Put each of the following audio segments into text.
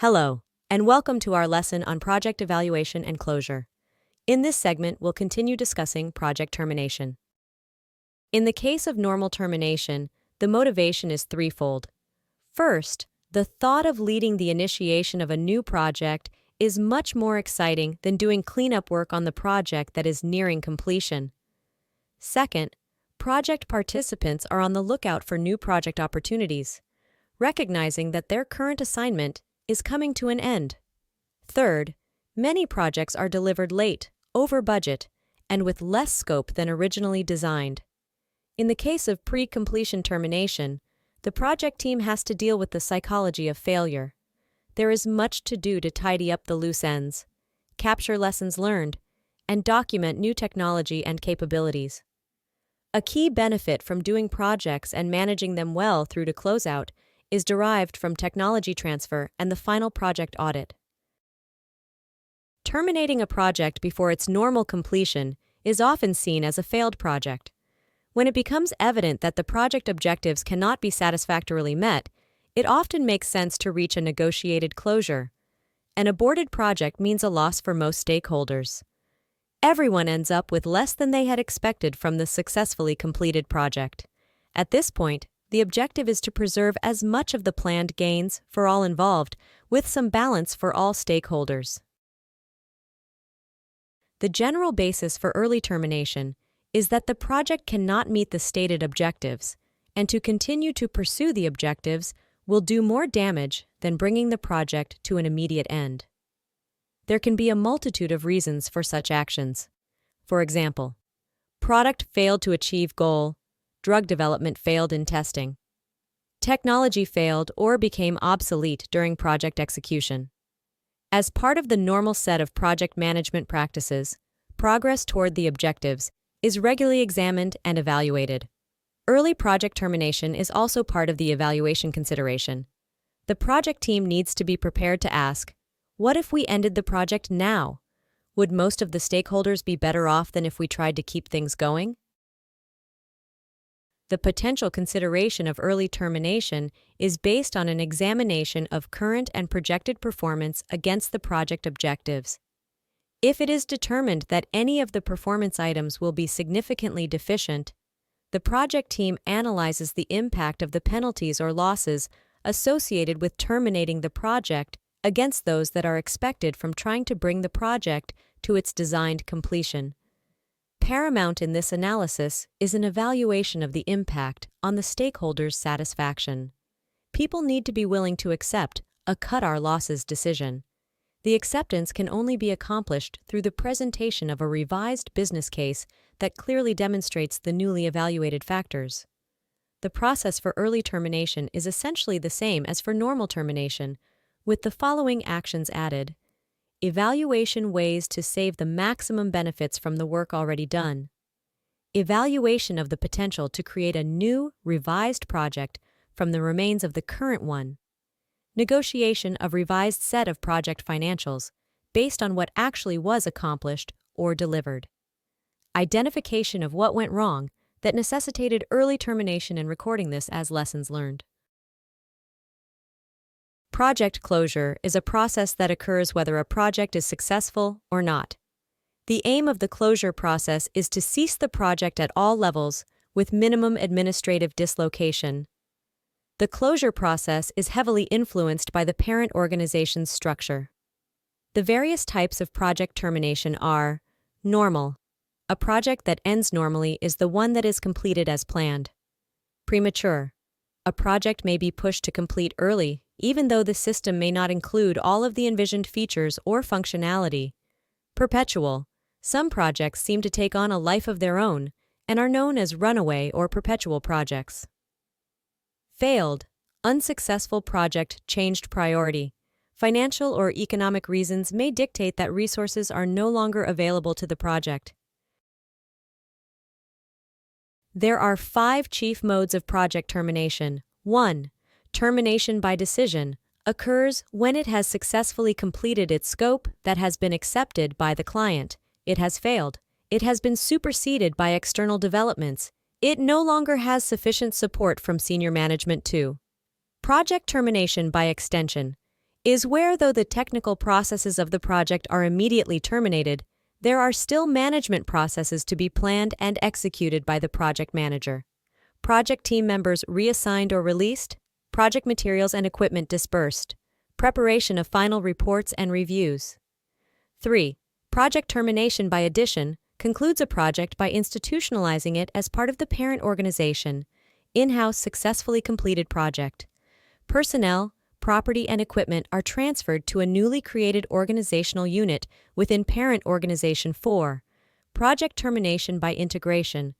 Hello, and welcome to our lesson on project evaluation and closure. In this segment, we'll continue discussing project termination. In the case of normal termination, the motivation is threefold. First, the thought of leading the initiation of a new project is much more exciting than doing cleanup work on the project that is nearing completion. Second, project participants are on the lookout for new project opportunities, recognizing that their current assignment is coming to an end. Third, many projects are delivered late, over budget, and with less scope than originally designed. In the case of pre-completion termination, the project team has to deal with the psychology of failure. There is much to do to tidy up the loose ends, capture lessons learned, and document new technology and capabilities. A key benefit from doing projects and managing them well through to closeout is derived from technology transfer and the final project audit. Terminating a project before its normal completion is often seen as a failed project. When it becomes evident that the project objectives cannot be satisfactorily met, it often makes sense to reach a negotiated closure. An aborted project means a loss for most stakeholders. Everyone ends up with less than they had expected from the successfully completed project. At this point, the objective is to preserve as much of the planned gains for all involved, with some balance for all stakeholders. The general basis for early termination is that the project cannot meet the stated objectives, and to continue to pursue the objectives will do more damage than bringing the project to an immediate end. There can be a multitude of reasons for such actions. For example, product failed to achieve goal, drug development failed in testing, technology failed or became obsolete during project execution. As part of the normal set of project management practices, progress toward the objectives is regularly examined and evaluated. Early project termination is also part of the evaluation consideration. The project team needs to be prepared to ask, what if we ended the project now? Would most of the stakeholders be better off than if we tried to keep things going? The potential consideration of early termination is based on an examination of current and projected performance against the project objectives. If it is determined that any of the performance items will be significantly deficient, the project team analyzes the impact of the penalties or losses associated with terminating the project against those that are expected from trying to bring the project to its designed completion. Paramount in this analysis is an evaluation of the impact on the stakeholders' satisfaction. People need to be willing to accept a cut our losses decision. The acceptance can only be accomplished through the presentation of a revised business case that clearly demonstrates the newly evaluated factors. The process for early termination is essentially the same as for normal termination, with the following actions added. Evaluation ways to save the maximum benefits from the work already done. Evaluation of the potential to create a new, revised project from the remains of the current one. Negotiation of revised set of project financials based on what actually was accomplished or delivered. Identification of what went wrong that necessitated early termination and recording this as lessons learned. Project closure is a process that occurs whether a project is successful or not. The aim of the closure process is to cease the project at all levels with minimum administrative dislocation. The closure process is heavily influenced by the parent organization's structure. The various types of project termination are normal. A project that ends normally is the one that is completed as planned. Premature. A project may be pushed to complete early, even though the system may not include all of the envisioned features or functionality. Perpetual. Some projects seem to take on a life of their own and are known as runaway or perpetual projects. Failed. Unsuccessful project changed priority. Financial or economic reasons may dictate that resources are no longer available to the project. There are 5 chief modes of project termination. 1. Termination by decision occurs when it has successfully completed its scope that has been accepted by the client. It has failed. It has been superseded by external developments. It no longer has sufficient support from senior management. 2. Project termination by extension is where, though the technical processes of the project are immediately terminated, there are still management processes to be planned and executed by the project manager. Project team members reassigned or released, project materials and equipment dispersed, preparation of final reports and reviews. 3. Project termination by addition concludes a project by institutionalizing it as part of the parent organization, in-house successfully completed project. Personnel, property, and equipment are transferred to a newly created organizational unit within parent organization. 4. Project termination by integration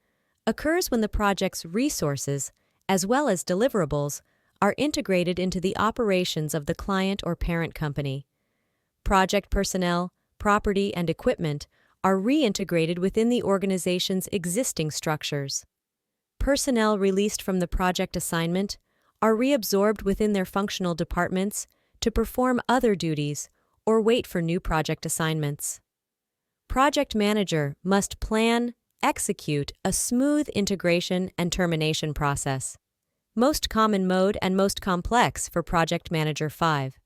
occurs when the project's resources, as well as deliverables, are integrated into the operations of the client or parent company. Project personnel, property, and equipment are reintegrated within the organization's existing structures. Personnel released from the project assignment are reabsorbed within their functional departments to perform other duties or wait for new project assignments. Project manager must plan, execute a smooth integration and termination process. Most common mode and most complex for Project Manager 5.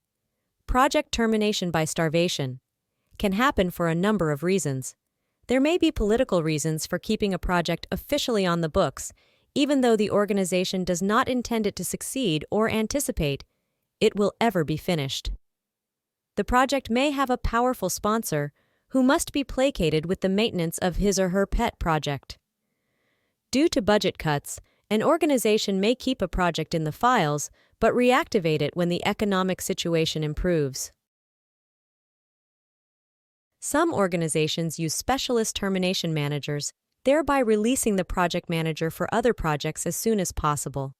Project termination by starvation can happen for a number of reasons. There may be political reasons for keeping a project officially on the books, even though the organization does not intend it to succeed or anticipate it will ever be finished. The project may have a powerful sponsor who must be placated with the maintenance of his or her pet project. Due to budget cuts, an organization may keep a project in the files but reactivate it when the economic situation improves. Some organizations use specialist termination managers, thereby releasing the project manager for other projects as soon as possible.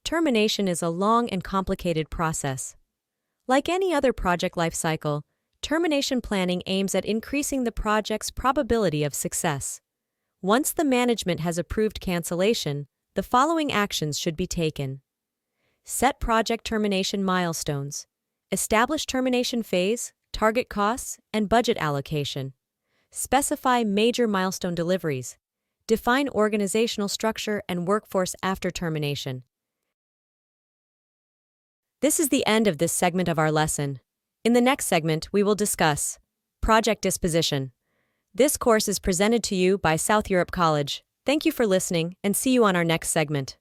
Termination is a long and complicated process. Like any other project life cycle, termination planning aims at increasing the project's probability of success. Once the management has approved cancellation, the following actions should be taken. Set project termination milestones. Establish termination phase, target costs, and budget allocation. Specify major milestone deliveries. Define organizational structure and workforce after termination. This is the end of this segment of our lesson. In the next segment, we will discuss project disposition. This course is presented to you by South Europe College. Thank you for listening, and see you on our next segment.